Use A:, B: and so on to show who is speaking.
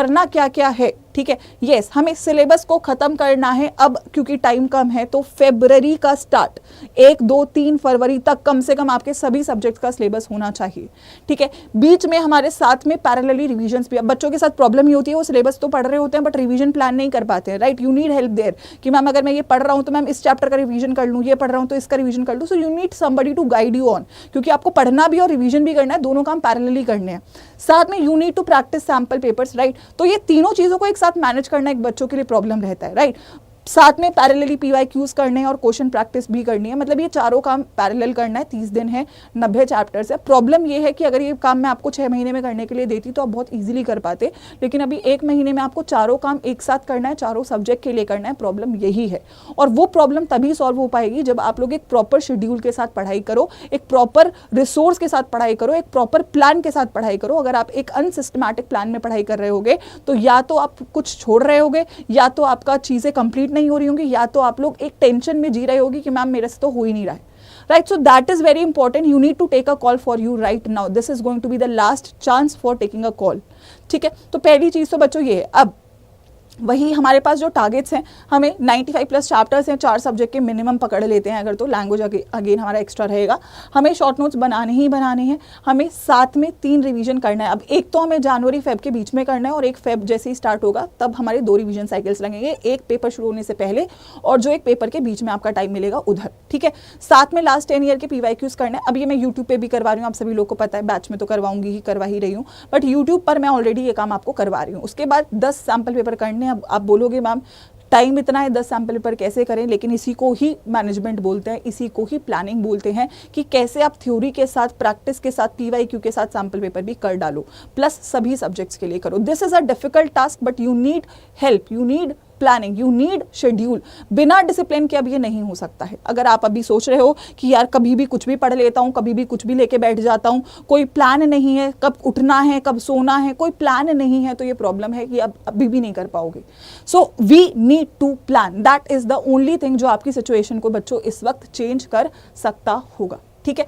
A: करना क्या क्या है, ठीक है। यस, हमें सिलेबस को खत्म करना है अब, क्योंकि टाइम कम है, तो फरवरी का स्टार्ट 1, 2, 3 फरवरी तक कम से कम आपके सभी सब्जेक्ट का सिलेबस होना चाहिए, ठीक है। बीच में हमारे साथ में पैरेलली रिवीजन्स भी, अब बच्चों के साथ प्रॉब्लम ही होती है, वो सिलेबस तो पढ़ रहे होते हैं बट रिवीजन प्लान नहीं कर पाते हैं, right. You need help there कि मैम अगर मैं ये पढ़ रहा हूँ तो मैम इस चैप्टर का रिवीजन कर लूँ, ये पढ़ रहा हूँ तो इसका रिवीजन कर लूँ। So you need somebody to guide you on, क्योंकि आपको पढ़ना भी और रिवीजन भी करना है, दोनों काम पैरेलली करने हैं। साथ में you need to practise sample papers, right. तो ये तीनों चीजों को एक साथ मैनेज करना एक बच्चों के लिए प्रॉब्लम रहता है, राइट। साथ में पैरेलली PYQs करने हैं और क्वेश्चन प्रैक्टिस भी करनी है, मतलब ये चारों काम पैरेलल करना है। 30 दिन है, 90 चैप्टर्स है। प्रॉब्लम ये है कि अगर ये काम मैं आपको 6 महीने में करने के लिए देती तो आप बहुत इजीली कर पाते, लेकिन अभी 1 महीने में आपको चारों काम एक साथ करना है, चारों सब्जेक्ट के लिए करना है। प्रॉब्लम यही है, और वो प्रॉब्लम तभी सॉल्व हो पाएगी जब आप लोग एक प्रॉपर शेड्यूल के साथ पढ़ाई करो, एक प्रॉपर रिसोर्स के साथ पढ़ाई करो, एक प्रॉपर प्लान के साथ पढ़ाई करो। अगर आप एक अनसिस्टमैटिक प्लान में पढ़ाई कर रहे होगे तो या तो आप कुछ छोड़ रहे होगे, या तो आपका चीजें कंप्लीट नहीं हो रही होंगी, या तो आप लोग एक टेंशन में जी रहे होगी कि मैम मेरे से तो हो ही नहीं रहा है, right. So that is very important, you need to take a call for you right now, this is going to be the last chance for taking a call, ठीक है। तो पहली चीज तो बच्चों ये है, अब वही हमारे पास जो टारगेट्स हैं, हमें 95 प्लस चैप्टर्स हैं, 4 सब्जेक्ट के मिनिमम पकड़ लेते हैं अगर, तो लैंग्वेज अगेन हमारा एक्स्ट्रा रहेगा। हमें शॉर्ट नोट्स बनाने ही बनाने हैं, हमें साथ में 3 रिवीजन करना है। अब एक तो हमें जनवरी फेब के बीच में करना है, और एक फेब जैसे ही स्टार्ट होगा तब हमारे 2 रिवीजन साइकिल्स लगेंगे, एक पेपर शुरू होने से पहले और जो एक पेपर के बीच में आपका टाइम मिलेगा उधर, ठीक है। साथ में लास्ट 10 ईयर के PYQs करना है। अब ये मैं यूट्यूब पे भी करवा रही हूँ, आप सभी लोग को पता है, बैच में तो करवाऊंगी ही, करवा ही रही हूँ, बट यूट्यूब पर मैं ऑलरेडी ये काम आपको करवा रही हूँ। उसके बाद 10 सैम्पल पेपर करने। अब आप बोलोगे मैम टाइम इतना है, 10 सैंपल पेपर कैसे करें, लेकिन इसी को ही मैनेजमेंट बोलते हैं, इसी को ही प्लानिंग बोलते हैं कि कैसे आप थ्योरी के साथ, प्रैक्टिस के साथ, PYQ के साथ सैंपल पेपर भी कर डालो, प्लस सभी सब्जेक्ट्स के लिए करो। This is a difficult task but you need help, you need planning, you need schedule. बिना डिसिप्लिन के अब ये नहीं हो सकता है। अगर आप अभी सोच रहे हो कि यार कभी भी कुछ भी पढ़ लेता हूँ, कभी भी कुछ भी लेके बैठ जाता हूँ, कोई प्लान नहीं है, कब उठना है, कब सोना है, कोई प्लान नहीं है, तो ये प्रॉब्लम है कि अब अभी भी नहीं कर पाओगे। So we need to plan, that is the only thing जो आपकी सिचुएशन को बच्चों इस वक्त चेंज कर सकता होगा, ठीक है।